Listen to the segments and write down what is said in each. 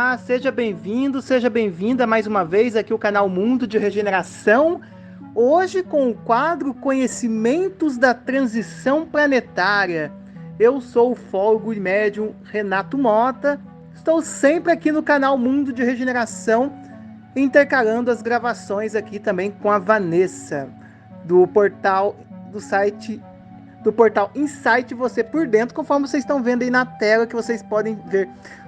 Olá, seja bem-vindo, seja bem-vinda mais uma vez aqui ao canal Mundo de Regeneração. Hoje com o quadro Conhecimentos da Transição Planetária. Eu sou o fólogo e médium Renato Mota. Estou sempre aqui no canal Mundo de Regeneração, intercalando as gravações aqui também com a Vanessa, do portal Insight Você por Dentro, conforme vocês estão vendo aí na tela, que vocês podem ver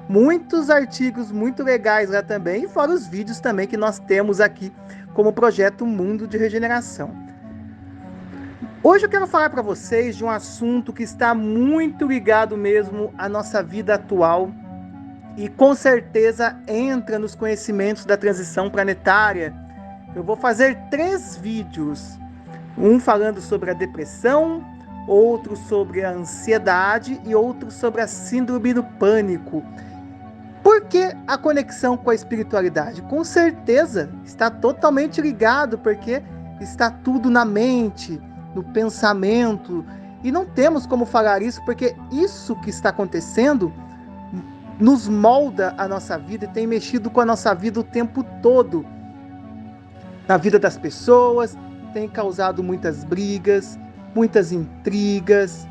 muitos artigos muito legais lá também, e fora os vídeos também que nós temos aqui como projeto Mundo de Regeneração. Hoje eu quero falar para vocês de um assunto que está muito ligado mesmo à nossa vida atual e com certeza entra nos conhecimentos da transição planetária. Eu vou fazer 3 vídeos, um falando sobre a depressão, outro sobre a ansiedade e outro sobre a síndrome do pânico. Por que a conexão com a espiritualidade? Com certeza está totalmente ligado, porque está tudo na mente, no pensamento, e não temos como falar isso, porque isso que está acontecendo nos molda a nossa vida e tem mexido com a nossa vida o tempo todo. Na vida das pessoas, tem causado muitas brigas, muitas intrigas,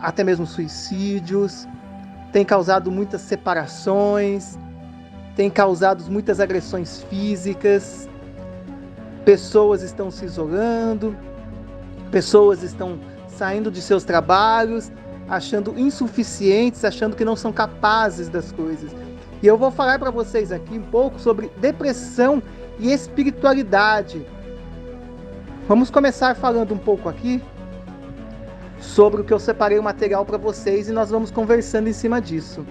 até mesmo suicídios, tem causado muitas separações, tem causado muitas agressões físicas, pessoas estão se isolando, pessoas estão saindo de seus trabalhos, achando insuficientes, achando que não são capazes das coisas. E eu vou falar para vocês aqui um pouco sobre depressão e espiritualidade. Vamos começar falando um pouco aqui sobre o que eu separei o material para vocês e nós vamos conversando em cima disso.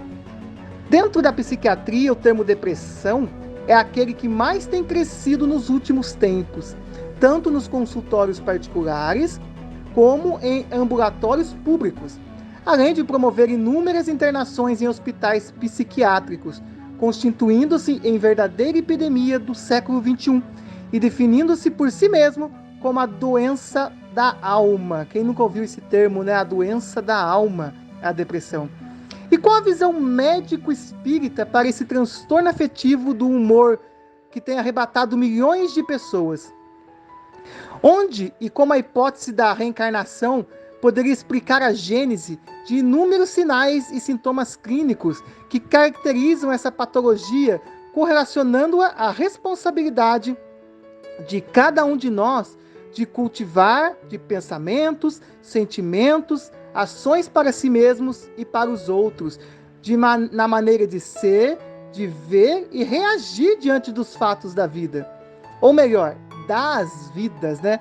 Dentro da psiquiatria, o termo depressão é aquele que mais tem crescido nos últimos tempos, tanto nos consultórios particulares como em ambulatórios públicos, além de promover inúmeras internações em hospitais psiquiátricos, constituindo-se em verdadeira epidemia do século XXI e definindo-se por si mesmo como a doença da alma. Quem nunca ouviu esse termo, né? A doença da alma, a depressão. E qual a visão médico-espírita para esse transtorno afetivo do humor que tem arrebatado milhões de pessoas? Onde e como a hipótese da reencarnação poderia explicar a gênese de inúmeros sinais e sintomas clínicos que caracterizam essa patologia, correlacionando-a à responsabilidade de cada um de nós de cultivar de pensamentos, sentimentos, ações para si mesmos e para os outros, na maneira de ser, de ver e reagir diante dos fatos da vida. Ou melhor, das vidas, né?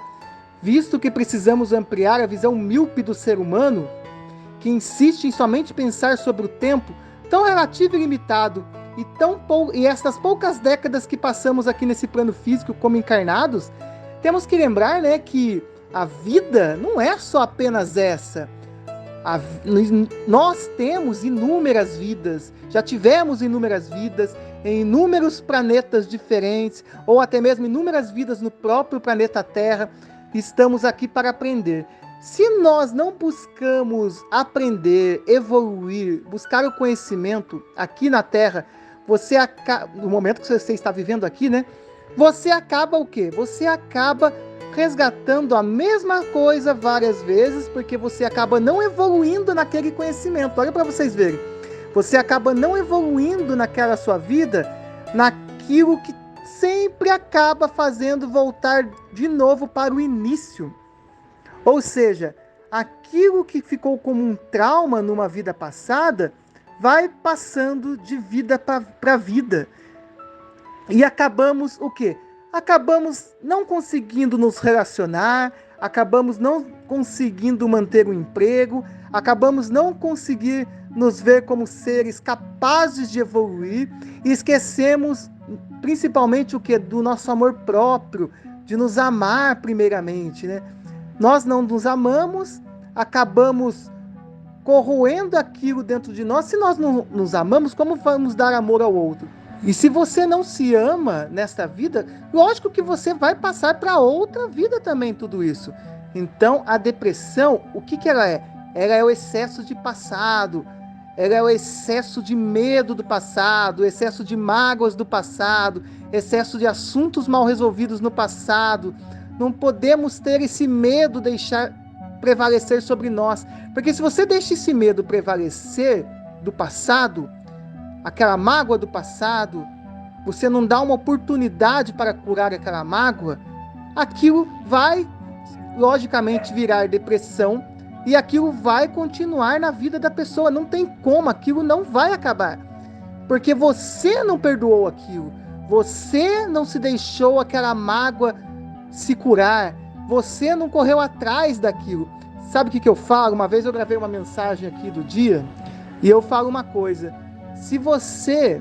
Visto que precisamos ampliar a visão míope do ser humano, que insiste em somente pensar sobre o tempo tão relativo e limitado, e estas poucas décadas que passamos aqui nesse plano físico como encarnados, temos que lembrar, né, que a vida não é só apenas essa. Nós temos inúmeras vidas, já tivemos inúmeras vidas em inúmeros planetas diferentes, ou até mesmo inúmeras vidas no próprio planeta Terra. Estamos aqui para aprender. Se nós não buscamos aprender, evoluir, buscar o conhecimento aqui na Terra, no momento que você está vivendo aqui, né? Você acaba o quê? Você acaba resgatando a mesma coisa várias vezes, porque você acaba não evoluindo naquele conhecimento. Olha para vocês verem. Você acaba não evoluindo naquela sua vida, naquilo que sempre acaba fazendo voltar de novo para o início. Ou seja, aquilo que ficou como um trauma numa vida passada, vai passando de vida para vida. E acabamos o quê? Acabamos não conseguindo nos relacionar, acabamos não conseguindo manter um emprego, acabamos não conseguir nos ver como seres capazes de evoluir e esquecemos principalmente o quê? Do nosso amor próprio, de nos amar primeiramente, né? Nós não nos amamos, acabamos corroendo aquilo dentro de nós. Se nós não nos amamos, como vamos dar amor ao outro? E se você não se ama nesta vida, lógico que você vai passar para outra vida também tudo isso. Então, a depressão, o que ela é? Ela é o excesso de passado, ela é o excesso de medo do passado, excesso de mágoas do passado, excesso de assuntos mal resolvidos no passado. Não podemos ter esse medo deixar prevalecer sobre nós, porque se você deixa esse medo prevalecer do passado, aquela mágoa do passado, você não dá uma oportunidade para curar aquela mágoa, aquilo vai logicamente virar depressão e aquilo vai continuar na vida da pessoa. Não tem como, aquilo não vai acabar, porque você não perdoou aquilo, você não se deixou aquela mágoa se curar, você não correu atrás daquilo. Sabe o que eu falo? Uma vez eu gravei uma mensagem aqui do dia e eu falo uma coisa: se você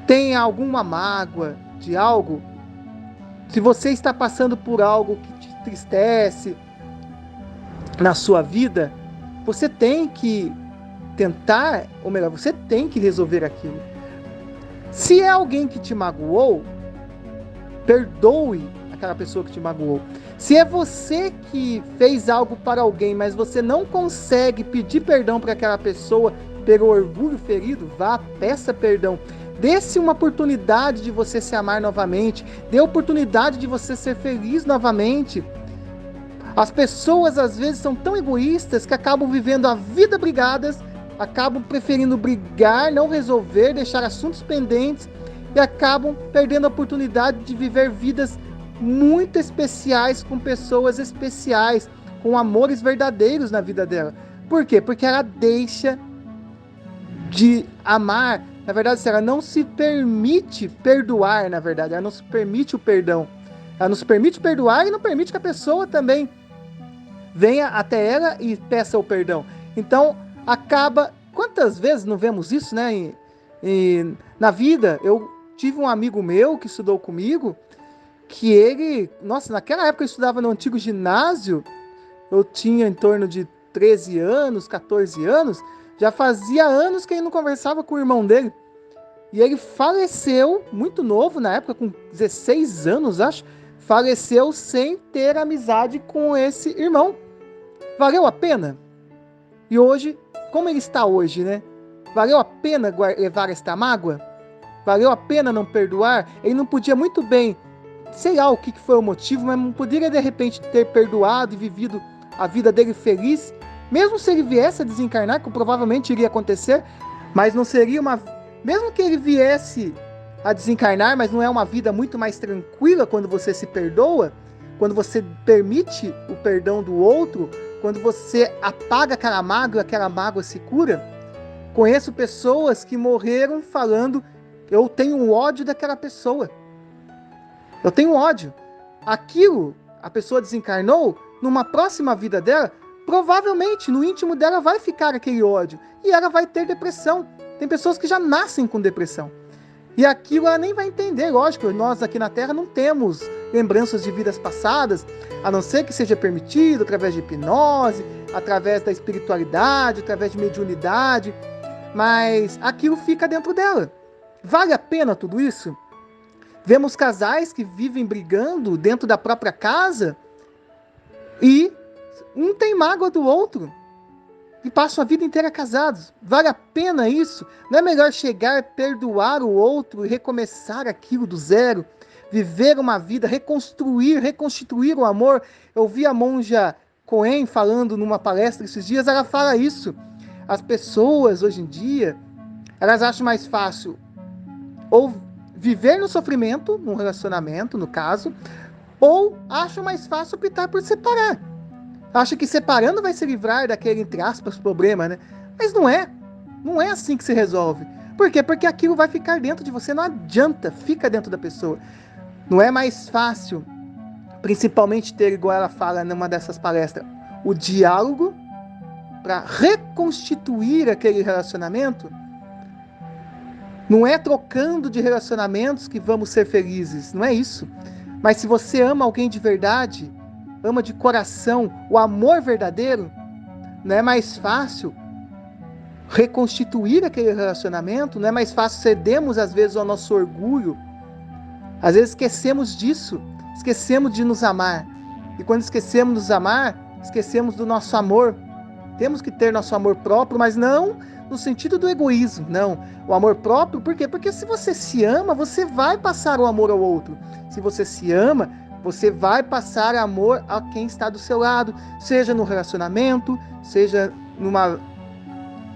tem alguma mágoa de algo, se você está passando por algo que te entristece na sua vida, você tem que tentar, ou melhor, você tem que resolver aquilo. Se é alguém que te magoou, perdoe aquela pessoa que te magoou. Se é você que fez algo para alguém, mas você não consegue pedir perdão para aquela pessoa pelo orgulho ferido, vá, peça perdão. Dê-se uma oportunidade de você se amar novamente. Dê a oportunidade de você ser feliz novamente. As pessoas às vezes são tão egoístas que acabam vivendo a vida brigadas, acabam preferindo brigar, não resolver, deixar assuntos pendentes e acabam perdendo a oportunidade de viver vidas muito especiais com pessoas especiais, com amores verdadeiros na vida dela. Por quê? Porque ela deixa de amar. Na verdade, ela não se permite perdoar, na verdade, ela não se permite o perdão. Ela não se permite perdoar e não permite que a pessoa também venha até ela e peça o perdão. Então, acaba... Quantas vezes não vemos isso, né? Na vida, eu tive um amigo meu que estudou comigo, que ele... Nossa, naquela época eu estudava no antigo ginásio, eu tinha em torno de 13 anos, 14 anos, já fazia anos que ele não conversava com o irmão dele. E ele faleceu muito novo, na época, com 16 anos, acho. Faleceu sem ter amizade com esse irmão. Valeu a pena? E hoje, como ele está hoje, né? Valeu a pena levar esta mágoa? Valeu a pena não perdoar? Ele não podia muito bem, sei lá o que foi o motivo, mas não poderia de repente ter perdoado e vivido a vida dele feliz, mesmo se ele viesse a desencarnar, que provavelmente iria acontecer, mas não seria uma... Mesmo que ele viesse a desencarnar, mas não é uma vida muito mais tranquila quando você se perdoa, quando você permite o perdão do outro, quando você apaga aquela mágoa se cura. Conheço pessoas que morreram falando: eu tenho ódio daquela pessoa. Eu tenho ódio. Aquilo, a pessoa desencarnou, numa próxima vida dela, provavelmente no íntimo dela vai ficar aquele ódio e ela vai ter depressão. Tem pessoas que já nascem com depressão. E aquilo ela nem vai entender. Lógico, nós aqui na Terra não temos lembranças de vidas passadas, a não ser que seja permitido através de hipnose, através da espiritualidade, através de mediunidade. Mas aquilo fica dentro dela. Vale a pena tudo isso? Vemos casais que vivem brigando dentro da própria casa e um tem mágoa do outro e passam a vida inteira casados. Vale a pena isso? Não é melhor chegar, perdoar o outro e recomeçar aquilo do zero? Viver uma vida, reconstituir o amor? Eu vi a monja Cohen falando numa palestra esses dias, ela fala isso. As pessoas hoje em dia, elas acham mais fácil ou viver no sofrimento, num relacionamento, no caso, ou acham mais fácil optar por separar. Acha que separando vai se livrar daquele, entre aspas, problema, né? Mas não é. Não é assim que se resolve. Por quê? Porque aquilo vai ficar dentro de você. Não adianta, fica dentro da pessoa. Não é mais fácil, principalmente ter, igual ela fala numa dessas palestras, o diálogo para reconstituir aquele relacionamento? Não é trocando de relacionamentos que vamos ser felizes. Não é isso. Mas se você ama alguém de verdade, ama de coração, o amor verdadeiro, não é mais fácil reconstituir aquele relacionamento? Não é mais fácil cedermos às vezes ao nosso orgulho? Às vezes esquecemos disso, esquecemos de nos amar. E quando esquecemos de nos amar, esquecemos do nosso amor. temos que ter nosso amor próprio, mas não no sentido do egoísmo, não. O amor próprio, por quê? Porque se você se ama, você vai passar o amor ao outro. Se você se ama, você vai passar amor a quem está do seu lado, seja no relacionamento, seja numa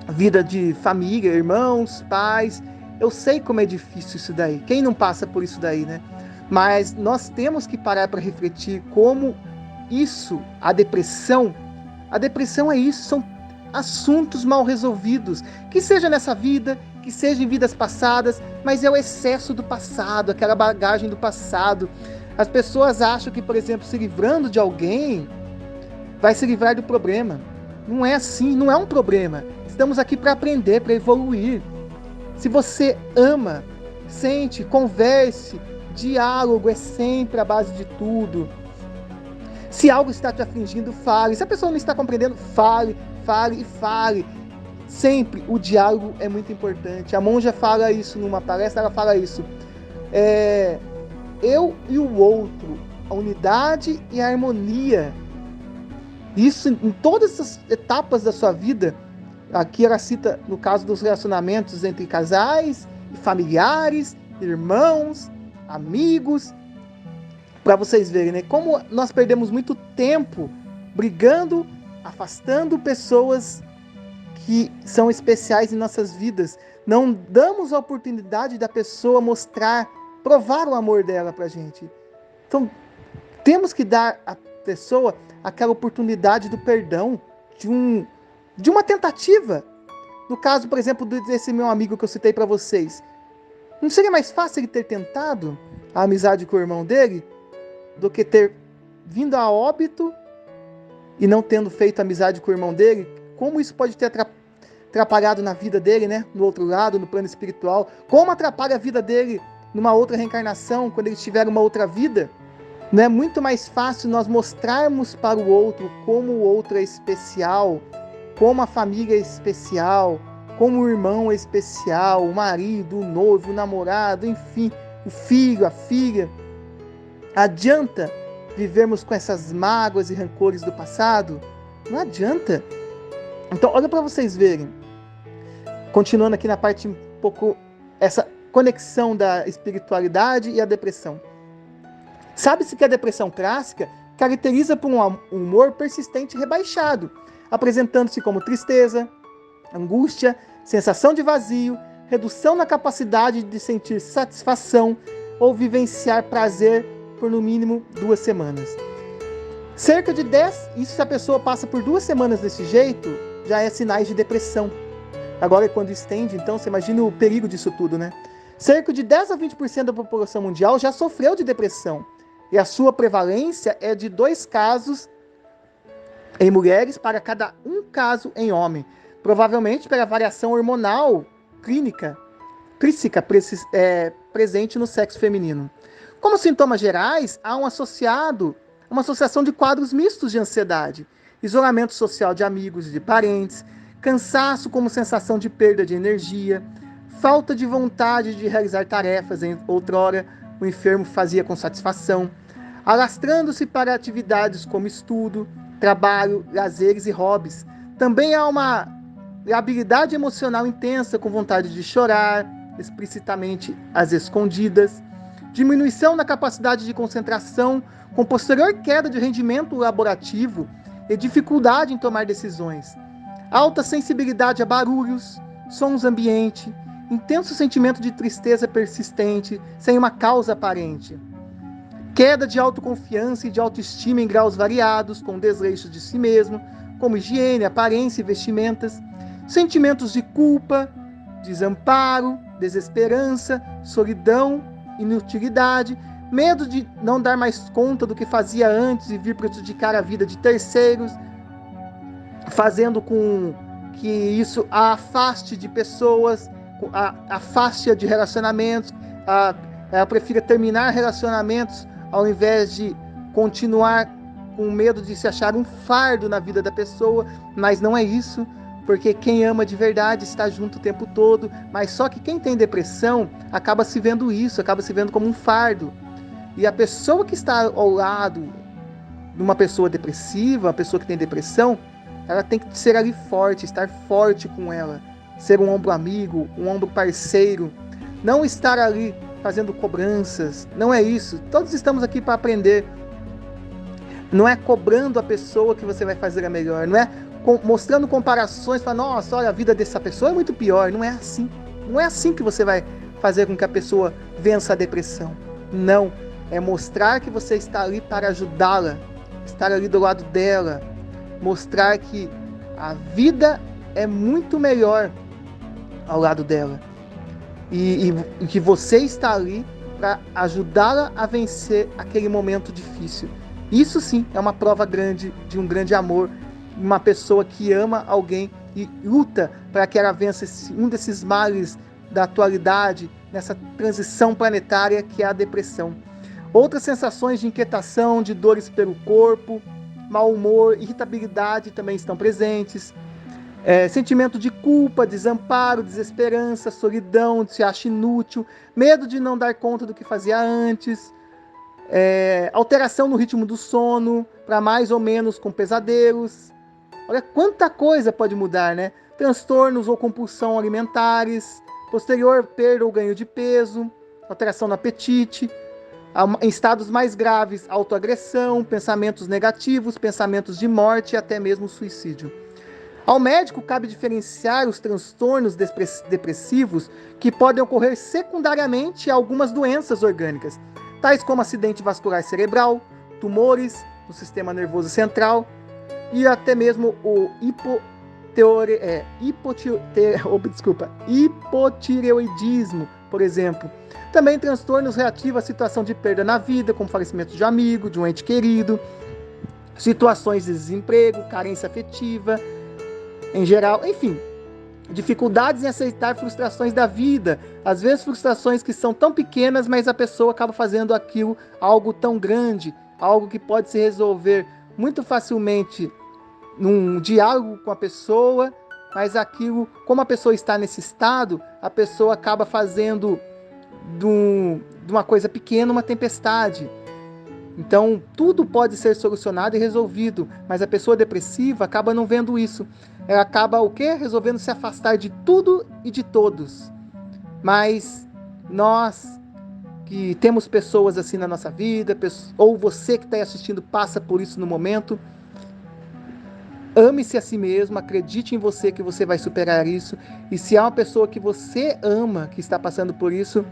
vida de família, irmãos, pais. Eu sei como é difícil isso daí. Quem não passa por isso daí, né? Mas nós temos que parar para refletir como isso, a depressão é isso, são assuntos mal resolvidos, que seja nessa vida, que seja em vidas passadas, mas é o excesso do passado, aquela bagagem do passado. As pessoas acham que, por exemplo, se livrando de alguém, vai se livrar do problema. Não é assim, não é um problema. Estamos aqui para aprender, para evoluir. Se você ama, sente, converse, diálogo é sempre a base de tudo. Se algo está te afligindo, fale. Se a pessoa não está compreendendo, fale, fale e fale. Sempre o diálogo é muito importante. A monja fala isso numa palestra, ela fala isso. Eu e o outro, a unidade e a harmonia. Isso em todas as etapas da sua vida. Aqui ela cita no caso dos relacionamentos entre casais, familiares, irmãos, amigos. Para vocês verem, né? Como nós perdemos muito tempo brigando, afastando pessoas que são especiais em nossas vidas. Não damos a oportunidade da pessoa mostrar, provar o amor dela pra gente. Então, temos que dar à pessoa aquela oportunidade do perdão, de uma tentativa. No caso, por exemplo, desse meu amigo que eu citei para vocês. Não seria mais fácil ele ter tentado a amizade com o irmão dele do que ter vindo a óbito e não tendo feito amizade com o irmão dele? Como isso pode ter atrapalhado na vida dele, né? No outro lado, no plano espiritual. Como atrapalha a vida dele numa outra reencarnação, quando ele tiver uma outra vida? Não é muito mais fácil nós mostrarmos para o outro como o outro é especial, como a família é especial, como o irmão é especial, o marido, o noivo, o namorado, enfim, o filho, a filha. Adianta vivermos com essas mágoas e rancores do passado? Não adianta. Então, olha para vocês verem. Continuando aqui na parte um pouco, essa conexão da espiritualidade e a depressão. Sabe-se que a depressão clássica caracteriza por um humor persistente e rebaixado, apresentando-se como tristeza, angústia, sensação de vazio, redução na capacidade de sentir satisfação ou vivenciar prazer por no mínimo 2 semanas. Cerca de 10, isso se a pessoa passa por 2 semanas desse jeito, já é sinais de depressão. Agora, quando estende, então, você imagina o perigo disso tudo, né? Cerca de 10 a 20% da população mundial já sofreu de depressão. E a sua prevalência é de 2 casos em mulheres para cada 1 caso em homem. Provavelmente pela variação hormonal clínica presente no sexo feminino. Como sintomas gerais, há uma associação de quadros mistos de ansiedade, isolamento social de amigos e de parentes, cansaço como sensação de perda de energia, falta de vontade de realizar tarefas em outrora o enfermo fazia com satisfação, alastrando-se para atividades como estudo, trabalho, lazeres e hobbies. Também há uma habilidade emocional intensa com vontade de chorar, explicitamente às escondidas, diminuição na capacidade de concentração, com posterior queda de rendimento laborativo e dificuldade em tomar decisões, alta sensibilidade a barulhos, sons ambiente, intenso sentimento de tristeza persistente, sem uma causa aparente, queda de autoconfiança e de autoestima em graus variados, com desleixos de si mesmo, como higiene, aparência e vestimentas, sentimentos de culpa, desamparo, desesperança, solidão, inutilidade, medo de não dar mais conta do que fazia antes e vir prejudicar a vida de terceiros, fazendo com que isso a afaste de pessoas, afaste de relacionamentos, ela prefira terminar relacionamentos ao invés de continuar com medo de se achar um fardo na vida da pessoa, mas não é isso, porque quem ama de verdade está junto o tempo todo, mas só que quem tem depressão acaba se vendo isso, acaba se vendo como um fardo. E a pessoa que está ao lado de uma pessoa depressiva, uma pessoa que tem depressão, Ela tem que ser ali forte, estar forte com ela. Ser um ombro amigo, um ombro parceiro. Não estar ali fazendo cobranças. Não é isso. Todos estamos aqui para aprender. Não é cobrando a pessoa que você vai fazer a melhor. Não é mostrando comparações, falando, nossa, olha, a vida dessa pessoa é muito pior. Não é assim. Não é assim que você vai fazer com que a pessoa vença a depressão. Não. É mostrar que você está ali para ajudá-la. Estar ali do lado dela. Mostrar que a vida é muito melhor ao lado dela. E que você está ali para ajudá-la a vencer aquele momento difícil. Isso sim é uma prova grande de um grande amor. Uma pessoa que ama alguém e luta para que ela vença um desses males da atualidade, nessa transição planetária que é a depressão. Outras sensações de inquietação, de dores pelo corpo, mau humor, irritabilidade também estão presentes. Sentimento de culpa, desamparo, desesperança, solidão, de se achar inútil, medo de não dar conta do que fazia antes, alteração no ritmo do sono, para mais ou menos com pesadelos. Olha quanta coisa pode mudar, né? Transtornos ou compulsão alimentares, posterior perda ou ganho de peso, alteração no apetite, em estados mais graves, autoagressão, pensamentos negativos, pensamentos de morte e até mesmo suicídio. Ao médico cabe diferenciar os transtornos depressivos que podem ocorrer secundariamente a algumas doenças orgânicas, tais como acidente vascular cerebral, tumores no sistema nervoso central e até mesmo o hipotireoidismo, por exemplo. Também transtornos reativos à situação de perda na vida, como falecimento de amigo, de um ente querido, situações de desemprego, carência afetiva, em geral, enfim, dificuldades em aceitar frustrações da vida, às vezes frustrações que são tão pequenas, mas a pessoa acaba fazendo aquilo algo tão grande, algo que pode se resolver muito facilmente num diálogo com a pessoa, mas aquilo, como a pessoa está nesse estado, a pessoa acaba fazendo de uma coisa pequena uma tempestade. Então, tudo pode ser solucionado e resolvido, mas a pessoa depressiva acaba não vendo isso. Ela acaba o quê? Resolvendo se afastar de tudo e de todos. Mas nós que temos pessoas assim na nossa vida, ou você que está assistindo passa por isso no momento, ame-se a si mesmo, acredite em você que você vai superar isso. E se há uma pessoa que você ama que está passando por isso,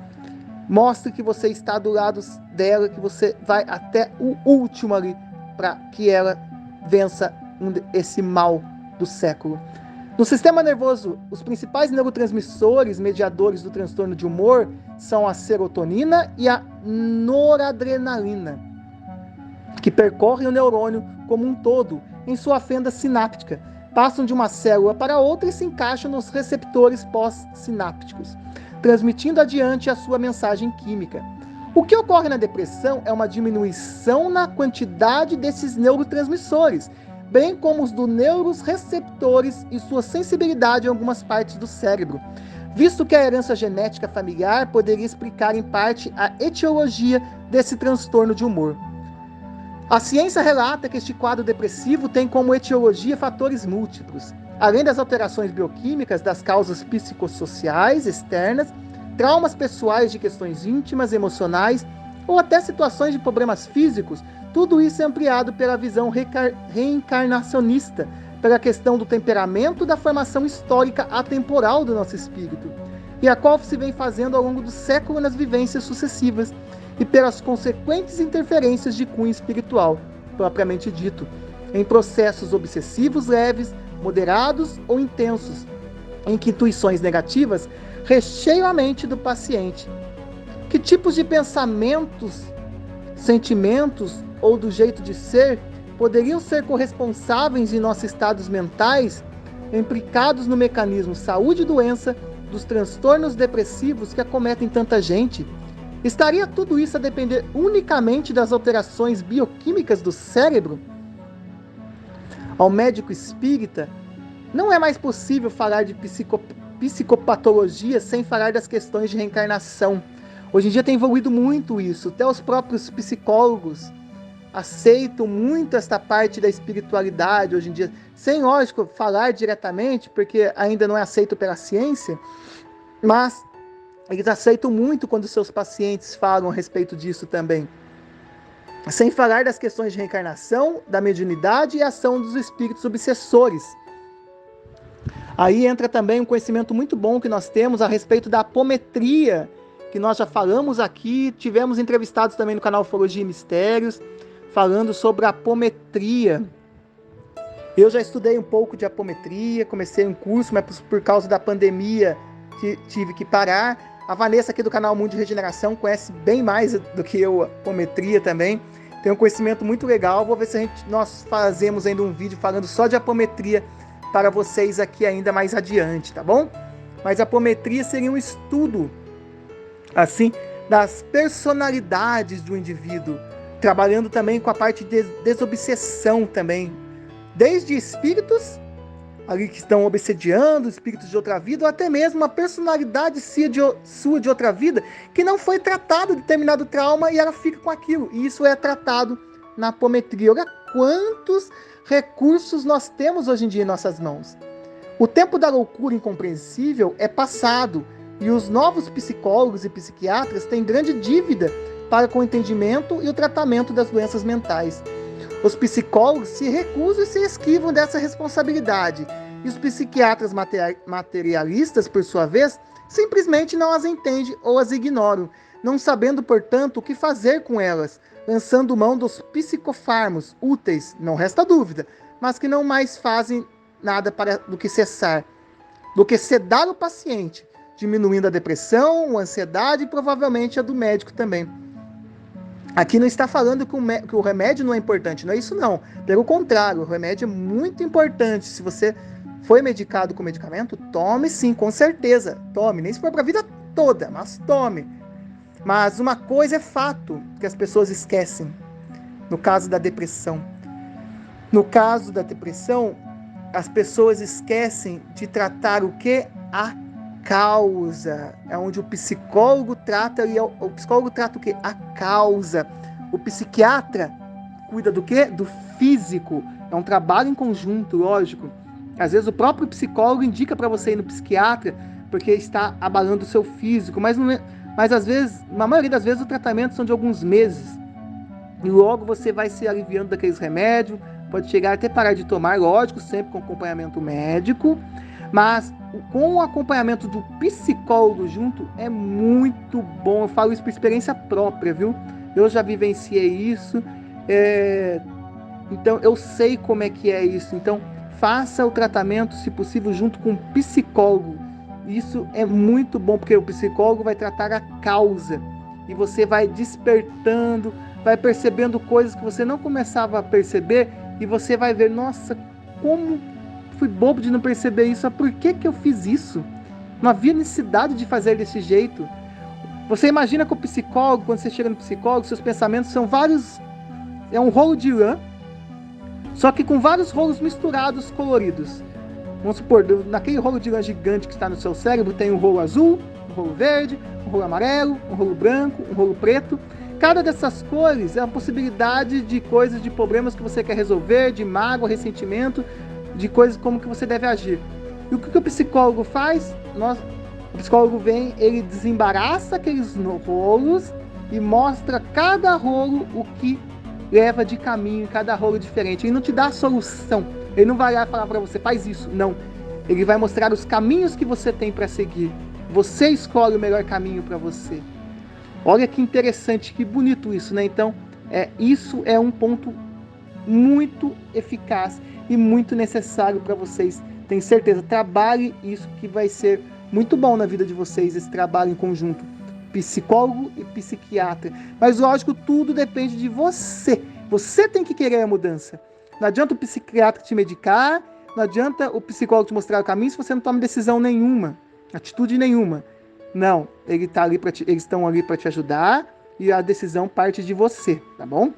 mostre que você está do lado dela, que você vai até o último ali para que ela vença esse mal do século. No sistema nervoso, os principais neurotransmissores mediadores do transtorno de humor são a serotonina e a noradrenalina, que percorrem o neurônio como um todo em sua fenda sináptica, passam de uma célula para outra e se encaixam nos receptores pós-sinápticos, transmitindo adiante a sua mensagem química. O que ocorre na depressão é uma diminuição na quantidade desses neurotransmissores, bem como os dos neuroreceptores e sua sensibilidade em algumas partes do cérebro, visto que a herança genética familiar poderia explicar em parte a etiologia desse transtorno de humor. A ciência relata que este quadro depressivo tem como etiologia fatores múltiplos, além das alterações bioquímicas das causas psicossociais externas, traumas pessoais de questões íntimas, emocionais ou até situações de problemas físicos. Tudo isso é ampliado pela visão reencarnacionista, pela questão do temperamento da formação histórica atemporal do nosso espírito, e a qual se vem fazendo ao longo do século nas vivências sucessivas, e pelas consequentes interferências de cunho espiritual, propriamente dito, em processos obsessivos leves, moderados ou intensos, em que intuições negativas recheiam a mente do paciente. Que tipos de pensamentos, sentimentos ou do jeito de ser poderiam ser corresponsáveis em nossos estados mentais, implicados no mecanismo saúde e doença dos transtornos depressivos que acometem tanta gente? Estaria tudo isso a depender unicamente das alterações bioquímicas do cérebro? Ao médico espírita, não é mais possível falar de psicopatologia sem falar das questões de reencarnação. Hoje em dia tem evoluído muito isso. Até os próprios psicólogos aceitam muito esta parte da espiritualidade hoje em dia, sem, lógico, falar diretamente, porque ainda não é aceito pela ciência, mas eles aceitam muito quando seus pacientes falam a respeito disso também. Sem falar das questões de reencarnação, da mediunidade e ação dos espíritos obsessores. Aí entra também um conhecimento muito bom que nós temos a respeito da apometria, que nós já falamos aqui, tivemos entrevistados também no canal Ufologia e Mistérios, falando sobre a apometria. Eu já estudei um pouco de apometria, comecei um curso, mas por causa da pandemia tive que parar. A Vanessa aqui do canal Mundo de Regeneração conhece bem mais do que eu a apometria também. Tem um conhecimento muito legal. Vou ver se nós fazemos ainda um vídeo falando só de apometria para vocês aqui ainda mais adiante, tá bom? Mas a apometria seria um estudo, assim, das personalidades do indivíduo, trabalhando também com a parte de desobsessão também, desde espíritos ali que estão obsediando, espíritos de outra vida, ou até mesmo uma personalidade sua de outra vida, que não foi tratado determinado trauma e ela fica com aquilo, e isso é tratado na apometria. Olha quantos recursos nós temos hoje em dia em nossas mãos. O tempo da loucura incompreensível é passado, e os novos psicólogos e psiquiatras têm grande dívida para com o entendimento e o tratamento das doenças mentais. Os psicólogos se recusam e se esquivam dessa responsabilidade, e os psiquiatras materialistas, por sua vez, simplesmente não as entendem ou as ignoram, não sabendo, portanto, o que fazer com elas, lançando mão dos psicofármacos úteis, não resta dúvida, mas que não mais fazem nada do que sedar o paciente, diminuindo a depressão, a ansiedade e provavelmente a do médico também. Aqui não está falando que o remédio não é importante, não é isso não. Pelo contrário, o remédio é muito importante. Se você foi medicado com medicamento, tome sim, com certeza. Tome, nem se for para a vida toda, mas tome. Mas uma coisa é fato, que as pessoas esquecem. No caso da depressão. No caso da depressão, as pessoas esquecem de tratar o que? A causa. É onde o psicólogo trata, e o psicólogo trata o quê? A causa. O psiquiatra cuida do quê? Do físico. É um trabalho em conjunto, lógico. Às vezes o próprio psicólogo indica para você ir no psiquiatra porque está abalando o seu físico, mas às vezes, na maioria das vezes, o tratamento são de alguns meses. E logo você vai se aliviando daqueles remédios, pode chegar até parar de tomar, lógico, sempre com acompanhamento médico, mas com o acompanhamento do psicólogo junto é muito bom. Eu falo isso por experiência própria, viu? Eu já vivenciei isso, então eu sei como é que é isso. Então faça o tratamento, se possível, junto com o psicólogo. Isso é muito bom, porque o psicólogo vai tratar a causa e você vai despertando, vai percebendo coisas que você não começava a perceber, e você vai ver, nossa, como fui bobo de não perceber isso, por que eu fiz isso? Não havia necessidade de fazer desse jeito. Você imagina que o psicólogo, quando você chega no psicólogo, seus pensamentos são vários, é um rolo de lã, só que com vários rolos misturados, coloridos. Vamos supor, naquele rolo de lã gigante que está no seu cérebro, tem um rolo azul, um rolo verde, um rolo amarelo, um rolo branco, um rolo preto. Cada dessas cores é uma possibilidade de coisas, de problemas que você quer resolver, de mágoa, ressentimento, de coisas como que você deve agir. E o que o psicólogo faz? O psicólogo vem, ele desembaraça aqueles rolos e mostra cada rolo o que leva de caminho, cada rolo diferente. Ele não te dá a solução. Ele não vai lá falar para você, faz isso. Não. Ele vai mostrar os caminhos que você tem para seguir. Você escolhe o melhor caminho para você. Olha que interessante, que bonito isso, né? Então, isso é um ponto muito eficaz e muito necessário para vocês. Tenho certeza, trabalhe isso, que vai ser muito bom na vida de vocês, esse trabalho em conjunto. Psicólogo e psiquiatra. Mas lógico, tudo depende de você. Você tem que querer a mudança. Não adianta o psiquiatra te medicar, não adianta o psicólogo te mostrar o caminho se você não toma decisão nenhuma, atitude nenhuma. Não, eles estão ali para te ajudar e a decisão parte de você, tá bom?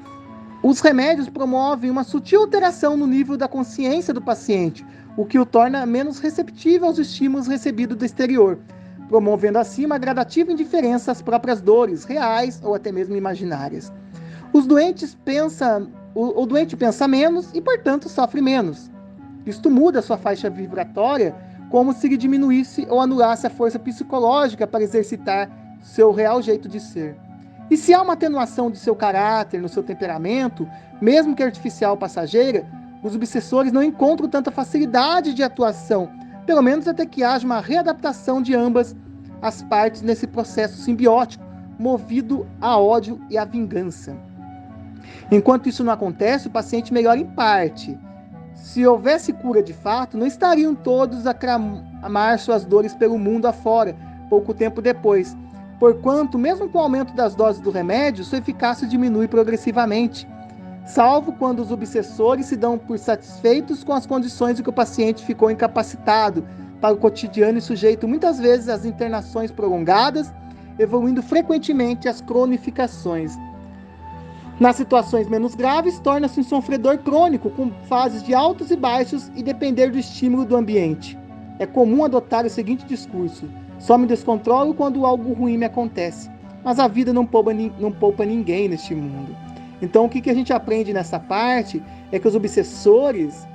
Os remédios promovem uma sutil alteração no nível da consciência do paciente, o que o torna menos receptível aos estímulos recebidos do exterior, promovendo assim uma gradativa indiferença às próprias dores, reais ou até mesmo imaginárias. Os doentes pensam, o doente pensa menos e, portanto, sofre menos. Isto muda a sua faixa vibratória, como se lhe diminuísse ou anulasse a força psicológica para exercitar seu real jeito de ser. E se há uma atenuação de seu caráter, no seu temperamento, mesmo que artificial ou passageira, os obsessores não encontram tanta facilidade de atuação, pelo menos até que haja uma readaptação de ambas as partes nesse processo simbiótico, movido a ódio e a vingança. Enquanto isso não acontece, o paciente melhora em parte. Se houvesse cura de fato, não estariam todos a clamar suas dores pelo mundo afora, pouco tempo depois, porquanto, mesmo com o aumento das doses do remédio, sua eficácia diminui progressivamente, salvo quando os obsessores se dão por satisfeitos com as condições em que o paciente ficou incapacitado para o cotidiano e sujeito muitas vezes às internações prolongadas, evoluindo frequentemente às cronificações. Nas situações menos graves, torna-se um sofredor crônico, com fases de altos e baixos e depender do estímulo do ambiente. É comum adotar o seguinte discurso: só me descontrolo quando algo ruim me acontece, mas a vida não poupa ninguém neste mundo. Então, o que a gente aprende nessa parte é que os obsessores,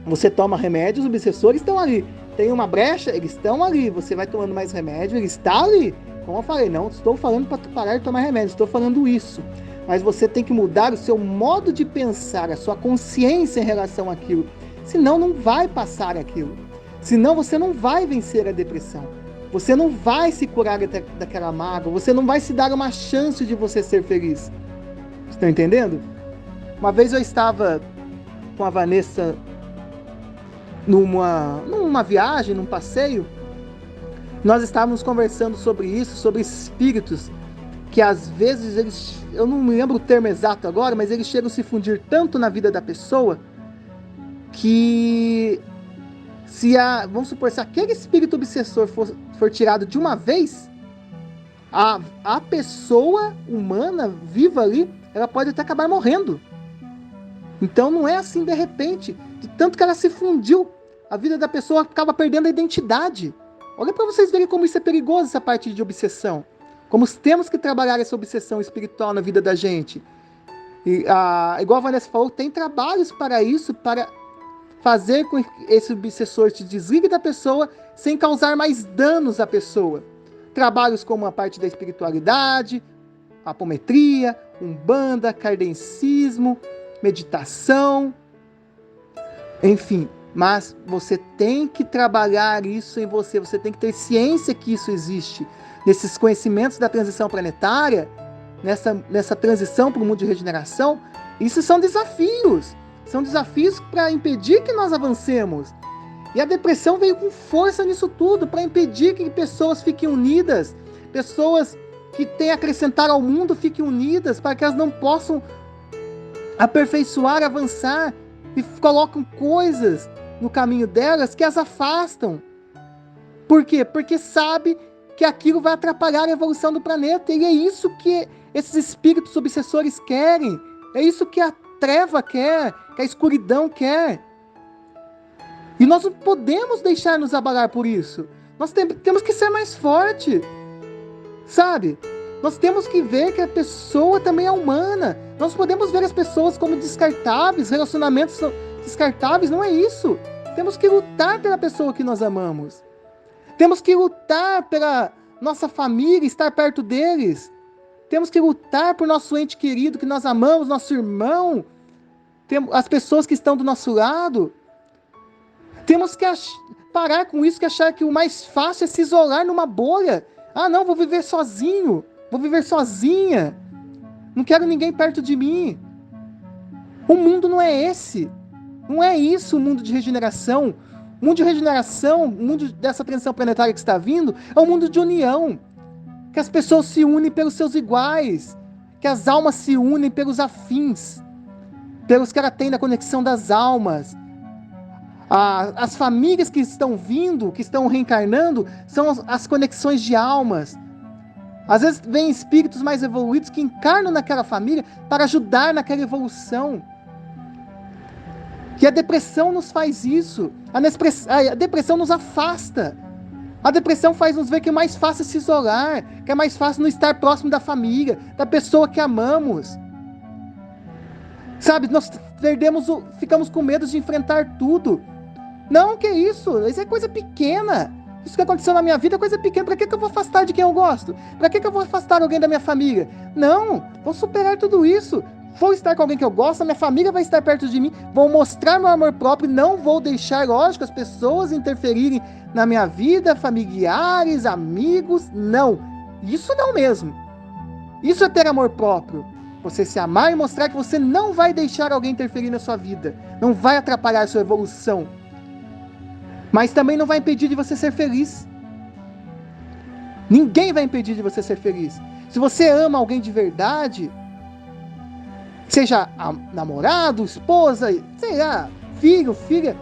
você toma remédio, os obsessores estão ali. Tem uma brecha, eles estão ali. Você vai tomando mais remédio, ele está ali. Como eu falei, não estou falando para tu parar de tomar remédio, estou falando isso. Mas você tem que mudar o seu modo de pensar, a sua consciência em relação àquilo. Senão não vai passar aquilo. Senão você não vai vencer a depressão. Você não vai se curar daquela mágoa. Você não vai se dar uma chance de você ser feliz. Estão entendendo? Uma vez eu estava com a Vanessa numa viagem, num passeio. Nós estávamos conversando sobre isso, sobre espíritos que às vezes eles, eu não me lembro o termo exato agora, mas eles chegam a se fundir tanto na vida da pessoa que vamos supor, se aquele espírito obsessor for tirado de uma vez, a pessoa humana viva ali, ela pode até acabar morrendo. Então não é assim de repente, de tanto que ela se fundiu, a vida da pessoa acaba perdendo a identidade. Olha para vocês verem como isso é perigoso, essa parte de obsessão. Como temos que trabalhar essa obsessão espiritual na vida da gente. E, igual a Vanessa falou, tem trabalhos para isso, para fazer com que esse obsessor se desligue da pessoa sem causar mais danos à pessoa. Trabalhos como a parte da espiritualidade, apometria, umbanda, kardecismo, meditação, enfim. Mas você tem que trabalhar isso em você, você tem que ter ciência que isso existe. Nesses conhecimentos da transição planetária, nessa transição para o mundo de regeneração, isso são desafios para impedir que nós avancemos. E a depressão veio com força nisso tudo, para impedir que pessoas fiquem unidas, pessoas que têm a acrescentar ao mundo fiquem unidas, para que elas não possam aperfeiçoar, avançar, e colocam coisas no caminho delas que as afastam. Por quê? Porque sabe que aquilo vai atrapalhar a evolução do planeta, e é isso que esses espíritos obsessores querem, é isso que a treva quer, que a escuridão quer. E nós não podemos deixar nos abalar por isso. Nós temos que ser mais forte, sabe? Nós temos que ver que a pessoa também é humana. Nós podemos ver as pessoas como descartáveis, relacionamentos descartáveis, não é isso. Temos que lutar pela pessoa que nós amamos. Temos que lutar pela nossa família, estar perto deles. Temos que lutar por nosso ente querido que nós amamos, nosso irmão, as pessoas que estão do nosso lado. Temos que parar com isso, que achar que o mais fácil é se isolar numa bolha. Ah, não, vou viver sozinho, vou viver sozinha. Não quero ninguém perto de mim. O mundo não é esse. Não é isso o mundo de regeneração. O mundo de regeneração, o mundo dessa transição planetária que está vindo, é um mundo de união. Que as pessoas se unem pelos seus iguais. Que as almas se unem pelos afins. Pelos que ela tem na conexão das almas. As famílias que estão vindo, que estão reencarnando, são as conexões de almas. Às vezes vem espíritos mais evoluídos que encarnam naquela família para ajudar naquela evolução. E a depressão nos faz isso. A depressão nos afasta. A depressão faz nos ver que é mais fácil se isolar, que é mais fácil não estar próximo da família, da pessoa que amamos. Sabe, nós ficamos com medo de enfrentar tudo. Não, que isso? Isso é coisa pequena. Isso que aconteceu na minha vida é coisa pequena. Pra que eu vou afastar de quem eu gosto? Pra que eu vou afastar alguém da minha família? Não, vou superar tudo isso. Vou estar com alguém que eu gosto, a minha família vai estar perto de mim, vou mostrar meu amor próprio, não vou deixar, lógico, as pessoas interferirem na minha vida, familiares, amigos, não. Isso não mesmo. Isso é ter amor próprio. Você se amar e mostrar que você não vai deixar alguém interferir na sua vida, não vai atrapalhar a sua evolução, mas também não vai impedir de você ser feliz. Ninguém vai impedir de você ser feliz. Se você ama alguém de verdade, seja namorado, esposa, sei lá, filho, filha,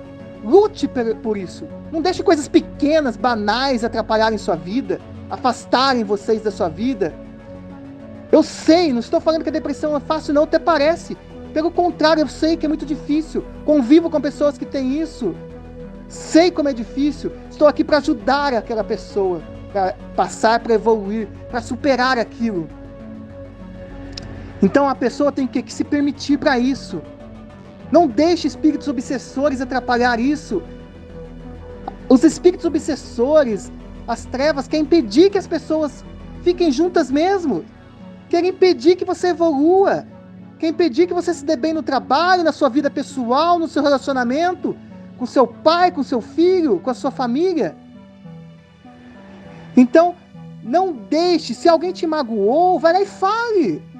lute por isso. Não deixe coisas pequenas, banais atrapalharem sua vida, afastarem vocês da sua vida. Eu sei, não estou falando que a depressão é fácil, não, até parece. Pelo contrário, eu sei que é muito difícil. Convivo com pessoas que têm isso. Sei como é difícil. Estou aqui para ajudar aquela pessoa, para passar, para evoluir, para superar aquilo. Então a pessoa tem que se permitir para isso. Não deixe espíritos obsessores atrapalhar isso. Os espíritos obsessores, as trevas, querem impedir que as pessoas fiquem juntas mesmo. Querem impedir que você evolua. Querem impedir que você se dê bem no trabalho, na sua vida pessoal, no seu relacionamento, com seu pai, com seu filho, com a sua família. Então, não deixe. Se alguém te magoou, vai lá e fale.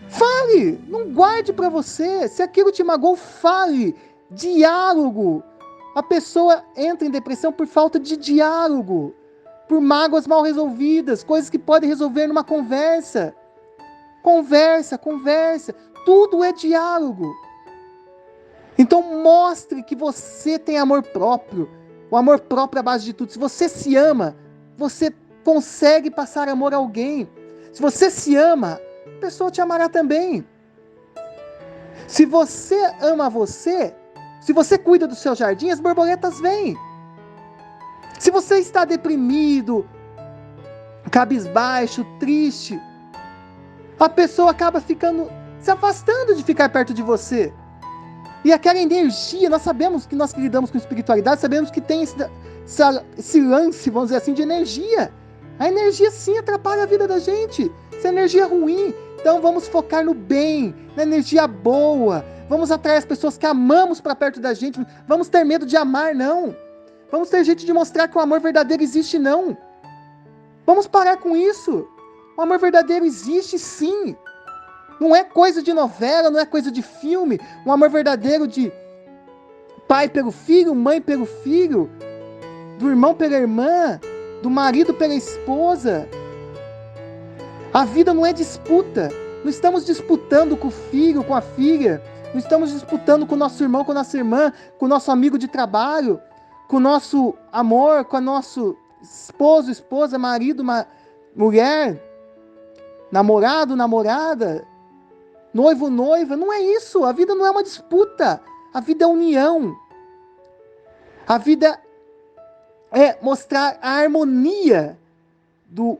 Fale, não guarde para você. Se aquilo te magoou, fale. Diálogo. A pessoa entra em depressão por falta de diálogo, por mágoas mal resolvidas, coisas que podem resolver numa conversa. Conversa. Tudo é diálogo. Então mostre que você tem amor próprio. O amor próprio é a base de tudo. Se você se ama, você consegue passar amor a alguém. Se você se ama, a pessoa te amará também. Se você ama você, se você cuida do seu jardim, as borboletas vêm. Se você está deprimido, cabisbaixo, triste, a pessoa acaba se afastando de ficar perto de você. E aquela energia, nós sabemos que nós que lidamos com espiritualidade, sabemos que tem esse lance, vamos dizer assim, de energia. A energia sim atrapalha a vida da gente. Essa energia é ruim. Então vamos focar no bem, na energia boa. Vamos atrair as pessoas que amamos para perto da gente. Vamos ter medo de amar, não. Vamos ter jeito de mostrar que o amor verdadeiro existe, não. Vamos parar com isso. O amor verdadeiro existe, sim. Não é coisa de novela, não é coisa de filme. Um amor verdadeiro de pai pelo filho, mãe pelo filho, do irmão pela irmã, do marido pela esposa. A vida não é disputa. Não estamos disputando com o filho, com a filha. Não estamos disputando com o nosso irmão, com a nossa irmã, com o nosso amigo de trabalho, com o nosso amor, com o nosso esposo, esposa, marido, mulher, namorado, namorada, noivo, noiva. Não é isso. A vida não é uma disputa. A vida é união. A vida é mostrar a harmonia do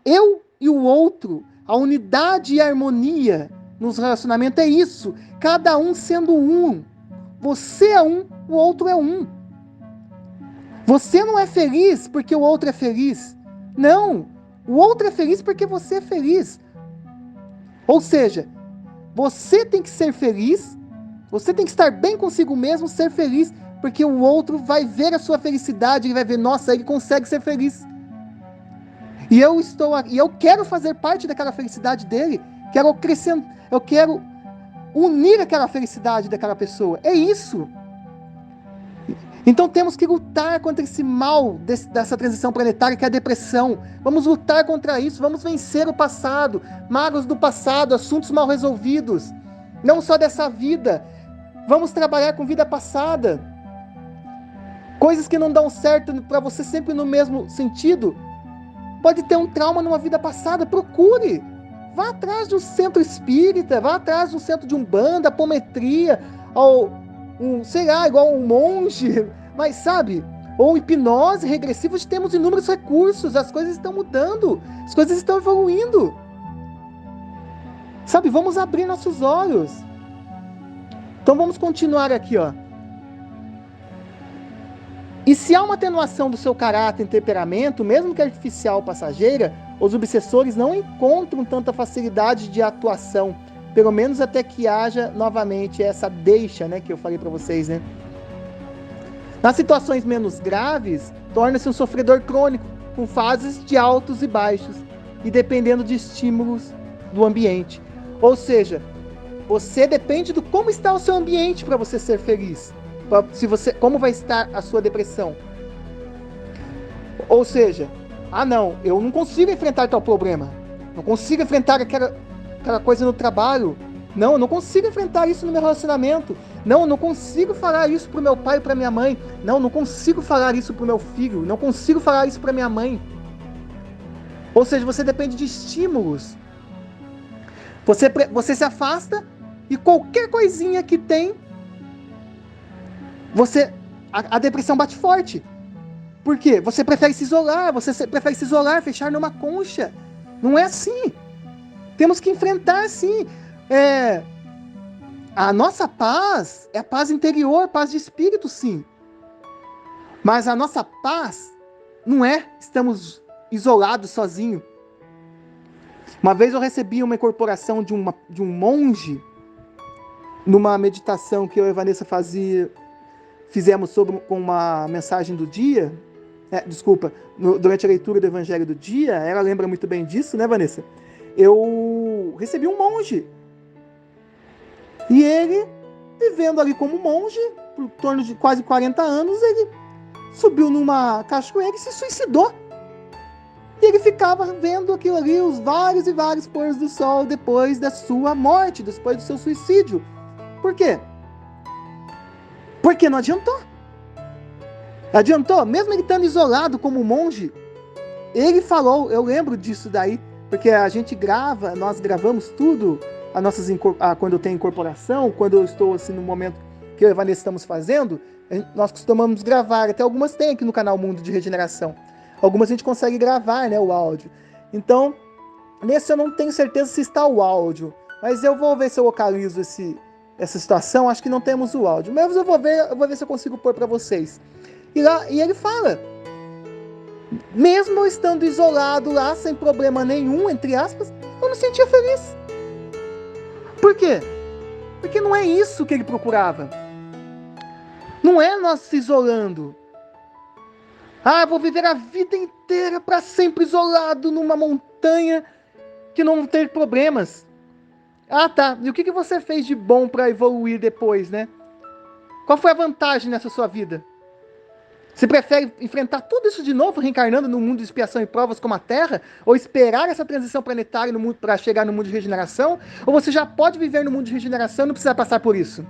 eu e o outro. A unidade e a harmonia nos relacionamentos é isso. Cada um sendo um. Você é um, o outro é um. Você não é feliz porque o outro é feliz. Não. O outro é feliz porque você é feliz. Ou seja, você tem que ser feliz, você tem que estar bem consigo mesmo, ser feliz, porque o outro vai ver a sua felicidade, ele vai ver, nossa, ele consegue ser feliz. E eu quero fazer parte daquela felicidade dele, eu quero unir aquela felicidade daquela pessoa. É isso. Então temos que lutar contra esse mal dessa transição planetária, que é a depressão. Vamos lutar contra isso, vamos vencer o passado, mágoas do passado, assuntos mal resolvidos, não só dessa vida. Vamos trabalhar com vida passada. Coisas que não dão certo para você sempre no mesmo sentido. Pode ter um trauma numa vida passada, procure. Vá atrás de um centro espírita, vá atrás de um centro de umbanda, apometria, ou sei lá, igual um monge, mas sabe, ou hipnose regressiva. Temos inúmeros recursos, as coisas estão mudando, as coisas estão evoluindo. Sabe, vamos abrir nossos olhos. Então vamos continuar aqui, ó. E se há uma atenuação do seu caráter e temperamento, mesmo que artificial ou passageira, os obsessores não encontram tanta facilidade de atuação, pelo menos até que haja novamente essa deixa, né, que eu falei para vocês, né? Nas situações menos graves, torna-se um sofredor crônico, com fases de altos e baixos, e dependendo de estímulos do ambiente. Ou seja, você depende do como está o seu ambiente para você ser feliz. Como vai estar a sua depressão. Ou seja, não, eu não consigo enfrentar tal problema. Não consigo enfrentar aquela coisa no trabalho. Não, eu não consigo enfrentar isso no meu relacionamento. Não, eu não consigo falar isso pro meu pai e pra minha mãe. Não, eu não consigo falar isso pro meu filho. Não consigo falar isso pra minha mãe. Ou seja, você depende de estímulos. Você se afasta e qualquer coisinha que tem, a depressão bate forte. Por quê? Você prefere se isolar, fechar numa concha. Não é assim. Temos que enfrentar, sim. A nossa paz é a paz interior, paz de espírito, sim. Mas a nossa paz não é estamos isolados, sozinhos. Uma vez eu recebi uma incorporação de um monge numa meditação que eu e a Vanessa fizemos com uma mensagem do dia. Durante a leitura do Evangelho do dia, ela lembra muito bem disso, né, Vanessa? Eu recebi um monge. E ele, vivendo ali como monge, por torno de quase 40 anos, ele subiu numa cachoeira e se suicidou. E ele ficava vendo aquilo ali, os vários e vários pôres do sol depois da sua morte, depois do seu suicídio. Por quê? Porque não adiantou. Adiantou? Mesmo ele estando isolado como monge, ele falou, eu lembro disso daí, porque a gente nós gravamos tudo, quando eu tenho incorporação, quando eu estou assim no momento que eu e a Vanessa estamos fazendo, nós costumamos gravar, até algumas tem aqui no canal Mundo de Regeneração. Algumas a gente consegue gravar, né, o áudio. Então, nesse eu não tenho certeza se está o áudio, mas eu vou ver se eu localizo essa situação. Acho que não temos o áudio, mas eu vou ver se eu consigo pôr para vocês. E ele fala, mesmo eu estando isolado lá, sem problema nenhum, entre aspas, eu me sentia feliz. Por quê? Porque não é isso que ele procurava. Não é nós se isolando. Vou viver a vida inteira para sempre isolado numa montanha que não ter problemas. Tá. E o que você fez de bom para evoluir depois, né? Qual foi a vantagem nessa sua vida? Você prefere enfrentar tudo isso de novo, reencarnando no mundo de expiação e provas como a Terra? Ou esperar essa transição planetária para chegar no mundo de regeneração? Ou você já pode viver no mundo de regeneração e não precisa passar por isso?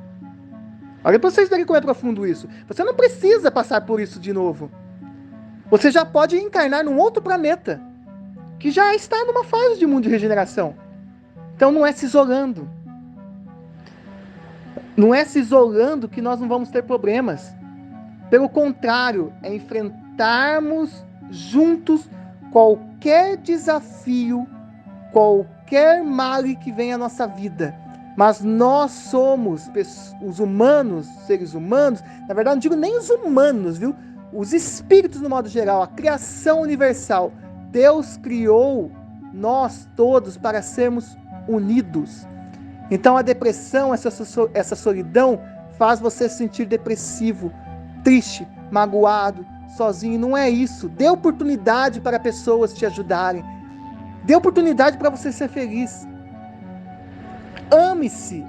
Olha para vocês verem como é profundo isso. Você não precisa passar por isso de novo. Você já pode encarnar num outro planeta, que já está numa fase de mundo de regeneração. Então não é se isolando. Não é se isolando que nós não vamos ter problemas. Pelo contrário, é enfrentarmos juntos qualquer desafio, qualquer mal que venha à nossa vida. Mas nós somos os humanos, seres humanos, na verdade não digo nem os humanos, viu? Os espíritos, no modo geral, a criação universal. Deus criou nós todos para sermos unidos. Então a depressão, essa solidão, faz você se sentir depressivo, triste, magoado, sozinho. Não é isso. Dê oportunidade para pessoas te ajudarem. Dê oportunidade para você ser feliz. Ame-se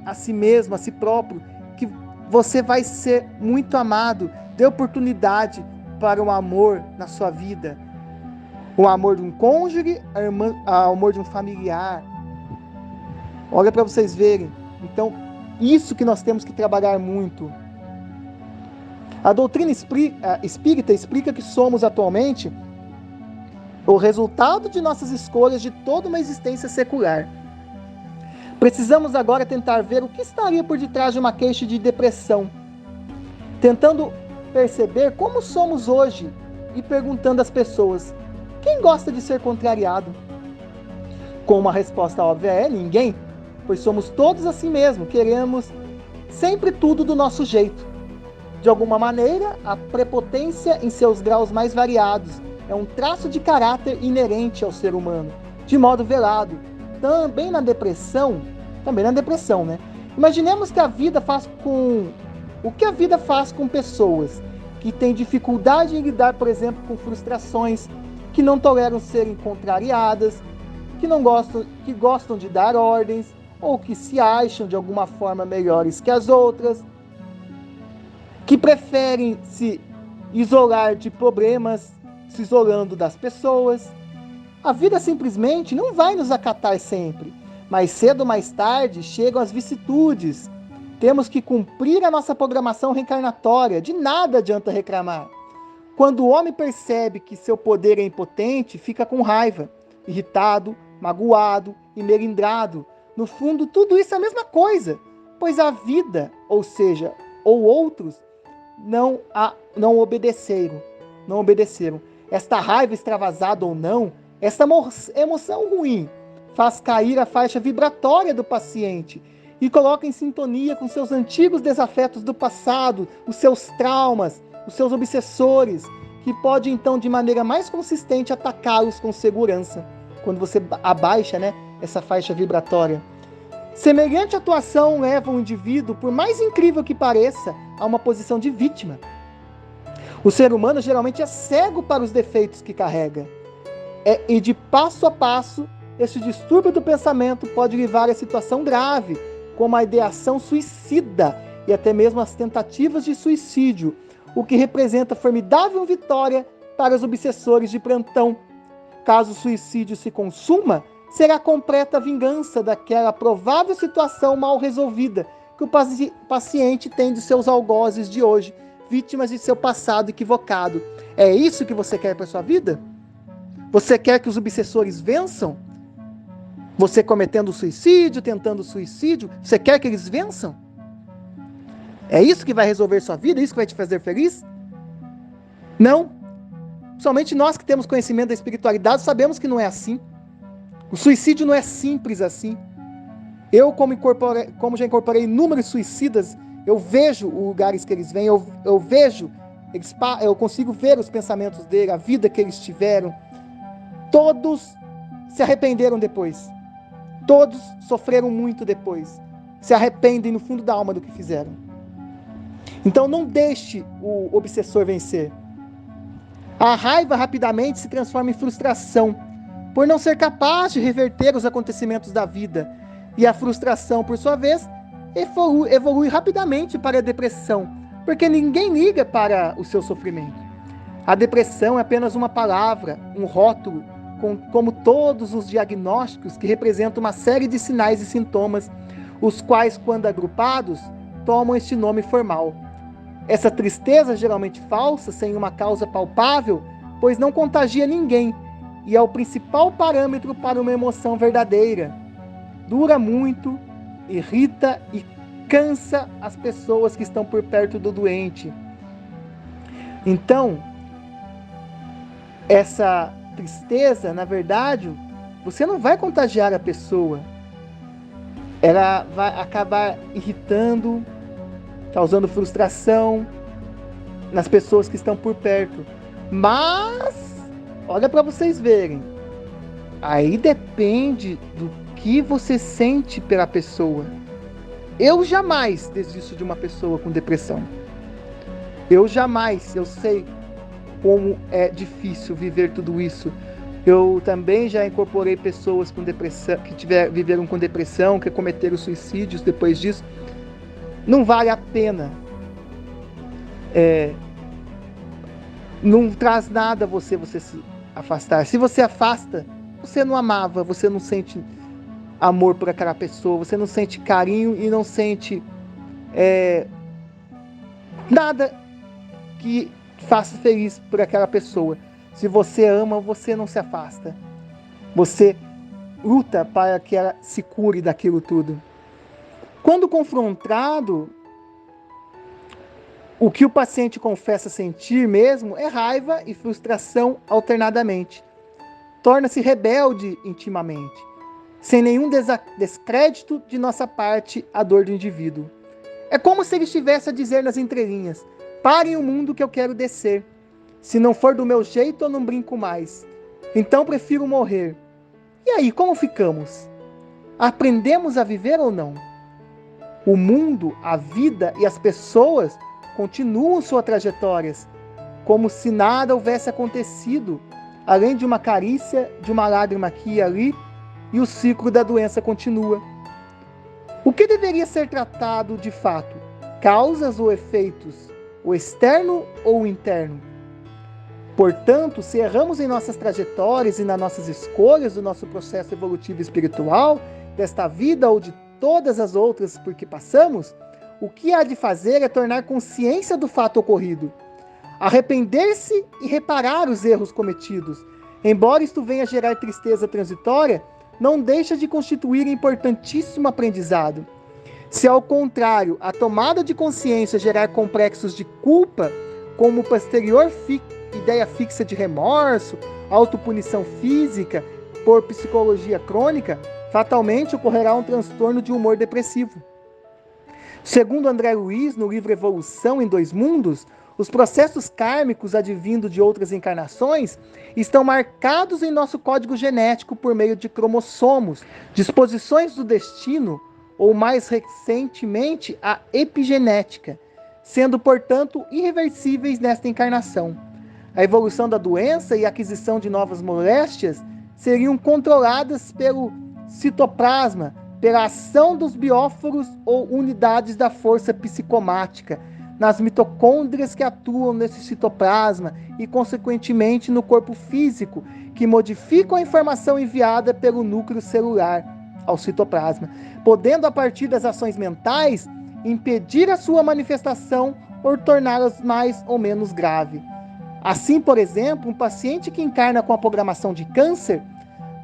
a si mesmo, a si próprio, que você vai ser muito amado. Dê oportunidade para um amor na sua vida. O amor de um cônjuge, o amor de um familiar. Olha para vocês verem. Então, isso que nós temos que trabalhar muito. A doutrina espírita explica que somos atualmente o resultado de nossas escolhas de toda uma existência secular. Precisamos agora tentar ver o que estaria por detrás de uma queixa de depressão, tentando perceber como somos hoje e perguntando às pessoas: quem gosta de ser contrariado? Com uma resposta óbvia: ninguém, pois somos todos assim mesmo, queremos sempre tudo do nosso jeito. De alguma maneira, a prepotência em seus graus mais variados é um traço de caráter inerente ao ser humano, de modo velado. Também na depressão, né? Imaginemos que a vida faz com... O que a vida faz com pessoas que têm dificuldade em lidar, por exemplo, com frustrações, que não toleram serem contrariadas, que gostam de dar ordens, ou que se acham de alguma forma melhores que as outras, que preferem se isolar de problemas, se isolando das pessoas. A vida simplesmente não vai nos acatar sempre, mas cedo ou mais tarde chegam as vicissitudes. Temos que cumprir a nossa programação reencarnatória, de nada adianta reclamar. Quando o homem percebe que seu poder é impotente, fica com raiva, irritado, magoado e melindrado. No fundo, tudo isso é a mesma coisa, pois a vida, ou seja, ou outros, não obedeceram. Esta raiva extravasada ou não, esta emoção ruim, faz cair a faixa vibratória do paciente e coloca em sintonia com seus antigos desafetos do passado, os seus traumas, os seus obsessores, que pode então de maneira mais consistente atacá-los com segurança, quando você abaixa, essa faixa vibratória. Semelhante atuação leva o indivíduo, por mais incrível que pareça, a uma posição de vítima. O ser humano geralmente é cego para os defeitos que carrega. E de passo a passo, esse distúrbio do pensamento pode levar a situação grave, como a ideação suicida e até mesmo as tentativas de suicídio, o que representa formidável vitória para os obsessores de plantão. Caso o suicídio se consuma, será completa a vingança daquela provável situação mal resolvida que o paciente tem de seus algozes de hoje, vítimas de seu passado equivocado. É isso que você quer para sua vida? Você quer que os obsessores vençam? Você cometendo suicídio, tentando suicídio, você quer que eles vençam? É isso que vai resolver sua vida? É isso que vai te fazer feliz? Não. Somente nós que temos conhecimento da espiritualidade sabemos que não é assim. O suicídio não é simples assim. Eu, como já incorporei inúmeros suicidas, eu vejo os lugares que eles vêm, eu consigo ver os pensamentos dele, a vida que eles tiveram. Todos se arrependeram depois. Todos sofreram muito depois. Se arrependem no fundo da alma do que fizeram. Então não deixe o obsessor vencer. A raiva rapidamente se transforma em frustração, por não ser capaz de reverter os acontecimentos da vida. E a frustração, por sua vez, evolui rapidamente para a depressão, porque ninguém liga para o seu sofrimento. A depressão é apenas uma palavra, um rótulo, como todos os diagnósticos, que representam uma série de sinais e sintomas, os quais, quando agrupados, tomam este nome formal. Essa tristeza, geralmente falsa, sem uma causa palpável, pois não contagia ninguém, e é o principal parâmetro para uma emoção verdadeira. Dura muito, irrita e cansa as pessoas que estão por perto do doente. Então, essa tristeza, na verdade, você não vai contagiar a pessoa. Ela vai acabar irritando, causando frustração nas pessoas que estão por perto. Mas, olha para vocês verem, aí depende do que você sente pela pessoa. Eu jamais desisto de uma pessoa com depressão. Eu sei como é difícil viver tudo isso. Eu também já incorporei pessoas com depressão, viveram com depressão, que cometeram suicídios depois disso. Não vale a pena. Não traz nada você se afastar. Se você afasta, você não amava, você não sente amor por aquela pessoa, você não sente carinho e não sente nada que faça feliz por aquela pessoa. Se você ama, você não se afasta. Você luta para que ela se cure daquilo tudo. Quando confrontado, o que o paciente confessa sentir mesmo é raiva e frustração alternadamente. Torna-se rebelde intimamente, sem nenhum descrédito de nossa parte à dor do indivíduo. É como se ele estivesse a dizer nas entrelinhas: parem o mundo que eu quero descer. Se não for do meu jeito, eu não brinco mais. Então prefiro morrer. E aí, como ficamos? Aprendemos a viver ou não? O mundo, a vida e as pessoas continuam suas trajetórias, como se nada houvesse acontecido, além de uma carícia, de uma lágrima aqui e ali, e o ciclo da doença continua. O que deveria ser tratado de fato? Causas ou efeitos? O externo ou o interno? Portanto, se erramos em nossas trajetórias e nas nossas escolhas do nosso processo evolutivo espiritual, desta vida ou de todas as outras por que passamos, o que há de fazer é tornar consciência do fato ocorrido, arrepender-se e reparar os erros cometidos. Embora isto venha gerar tristeza transitória, não deixa de constituir importantíssimo aprendizado. Se, ao contrário, a tomada de consciência gerar complexos de culpa, como posterior ideia fixa de remorso, autopunição física, por psicologia crônica, fatalmente ocorrerá um transtorno de humor depressivo. Segundo André Luiz, no livro Evolução em Dois Mundos, os processos kármicos advindo de outras encarnações estão marcados em nosso código genético por meio de cromossomos, disposições do destino, ou mais recentemente a epigenética, sendo, portanto, irreversíveis nesta encarnação. A evolução da doença e a aquisição de novas moléstias seriam controladas pelo citoplasma, pela ação dos bióforos ou unidades da força psicomática, nas mitocôndrias que atuam nesse citoplasma e, consequentemente, no corpo físico, que modificam a informação enviada pelo núcleo celular ao citoplasma, podendo, a partir das ações mentais, impedir a sua manifestação ou torná-las mais ou menos grave. Assim, por exemplo, um paciente que encarna com a programação de câncer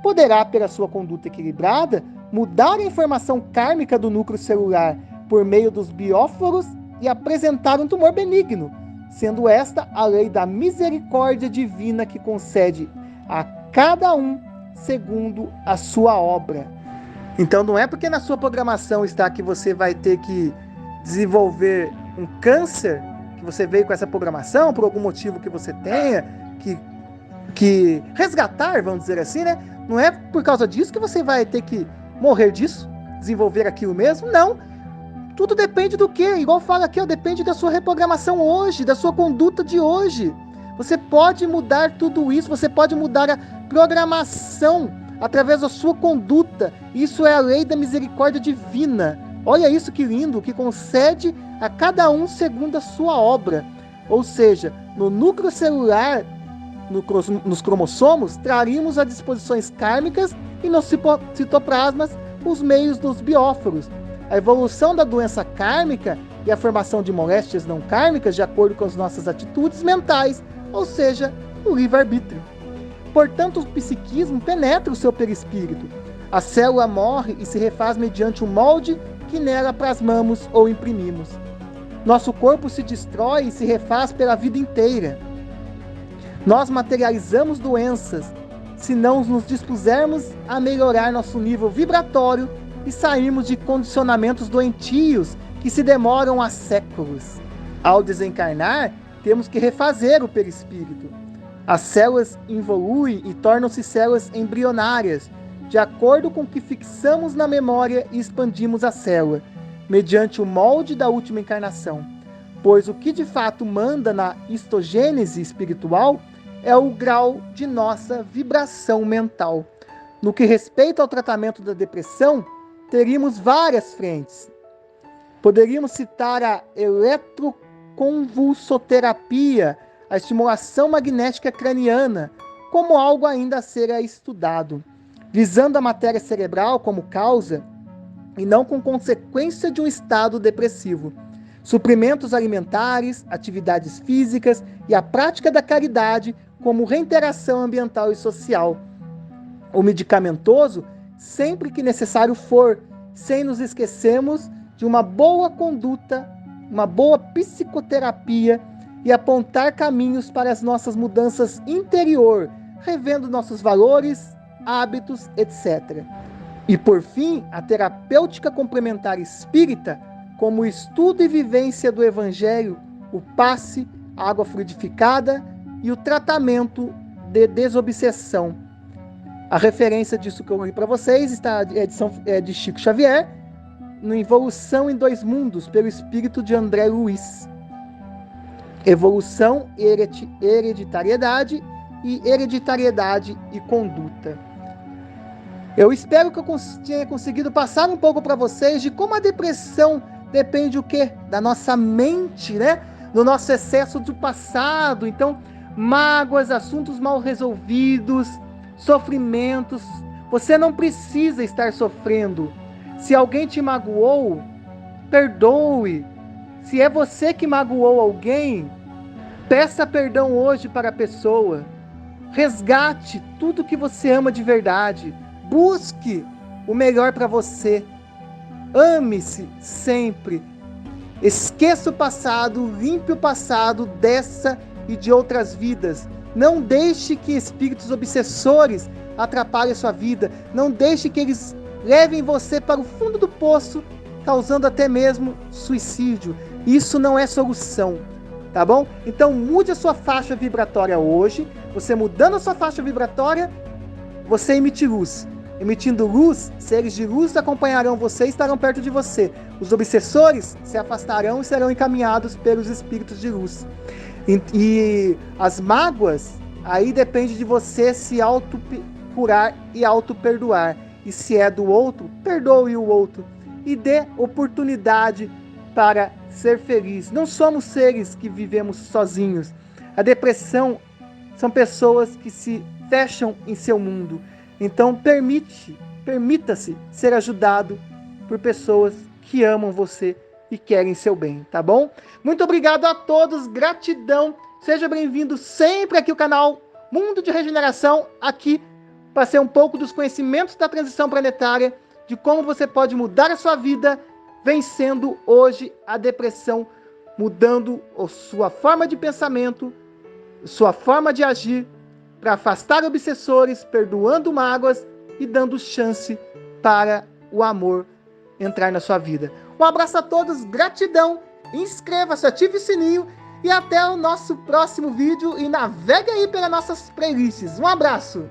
poderá, pela sua conduta equilibrada, mudar a informação kármica do núcleo celular por meio dos bióforos e apresentar um tumor benigno, sendo esta a lei da misericórdia divina que concede a cada um segundo a sua obra. Então não é porque na sua programação está que você vai ter que desenvolver um câncer, que você veio com essa programação, por algum motivo que você tenha, que resgatar, vamos dizer assim, né? Não é por causa disso que você vai ter que morrer disso, desenvolver aquilo mesmo, não. Tudo depende do quê? Igual fala aqui, ó, depende da sua reprogramação hoje, da sua conduta de hoje. Você pode mudar tudo isso, você pode mudar a programação através da sua conduta. Isso é a lei da misericórdia divina. Olha isso que lindo, que concede a cada um segundo a sua obra. Ou seja, no núcleo celular, nos cromossomos, traríamos as disposições kármicas e nos citoplasmas os meios dos bióforos. A evolução da doença kármica e a formação de moléstias não kármicas de acordo com as nossas atitudes mentais, ou seja, o livre-arbítrio. Portanto, o psiquismo penetra o seu perispírito. A célula morre e se refaz mediante um molde que nela plasmamos ou imprimimos. Nosso corpo se destrói e se refaz pela vida inteira. Nós materializamos doenças se não nos dispusermos a melhorar nosso nível vibratório e sairmos de condicionamentos doentios que se demoram há séculos. Ao desencarnar, temos que refazer o perispírito. As células evoluem e tornam-se células embrionárias, de acordo com o que fixamos na memória e expandimos a célula, mediante o molde da última encarnação. Pois o que de fato manda na histogênese espiritual é o grau de nossa vibração mental. No que respeita ao tratamento da depressão, teríamos várias frentes. Poderíamos citar a eletroconvulsoterapia, a estimulação magnética craniana, como algo ainda a ser estudado, visando a matéria cerebral como causa e não com consequência de um estado depressivo. Suprimentos alimentares, atividades físicas e a prática da caridade como reinteração ambiental e social. O medicamentoso, sempre que necessário for, sem nos esquecermos de uma boa conduta, uma boa psicoterapia e apontar caminhos para as nossas mudanças interior, revendo nossos valores, hábitos, etc. E por fim, a terapêutica complementar espírita, como o estudo e vivência do Evangelho, o passe, a água fluidificada e o tratamento de desobsessão. A referência disso que eu li para vocês está de Chico Xavier, no Evolução em Dois Mundos, pelo espírito de André Luiz. Evolução, hereditariedade e hereditariedade e conduta. Eu espero que eu tenha conseguido passar um pouco para vocês de como a depressão depende o quê? Da nossa mente, né? Do nosso excesso do passado. Então, mágoas, assuntos mal resolvidos, sofrimentos. Você não precisa estar sofrendo. Se alguém te magoou, perdoe. Se é você que magoou alguém, peça perdão hoje para a pessoa. Resgate tudo que você ama de verdade. Busque o melhor para você. Ame-se sempre. Esqueça o passado, limpe o passado dessa e de outras vidas. Não deixe que espíritos obsessores atrapalhem a sua vida. Não deixe que eles levem você para o fundo do poço, causando até mesmo suicídio. Isso não é solução, tá bom? Então mude a sua faixa vibratória hoje. Você mudando a sua faixa vibratória, você emite luz. Emitindo luz, seres de luz acompanharão você e estarão perto de você. Os obsessores se afastarão e serão encaminhados pelos espíritos de luz. E as mágoas, aí depende de você se auto-curar e auto-perdoar. E se é do outro, perdoe o outro. E dê oportunidade para ser feliz. Não somos seres que vivemos sozinhos. A depressão são pessoas que se fecham em seu mundo. Então permita-se ser ajudado por pessoas que amam você e querem seu bem, tá bom? Muito obrigado a todos, gratidão. Seja bem-vindo sempre aqui ao canal Mundo de Regeneração, aqui para ser um pouco dos conhecimentos da transição planetária, de como você pode mudar a sua vida, vencendo hoje a depressão, mudando a sua forma de pensamento, sua forma de agir, para afastar obsessores, perdoando mágoas e dando chance para o amor entrar na sua vida. Um abraço a todos, gratidão, inscreva-se, ative o sininho e até o nosso próximo vídeo e navegue aí pelas nossas playlists. Um abraço!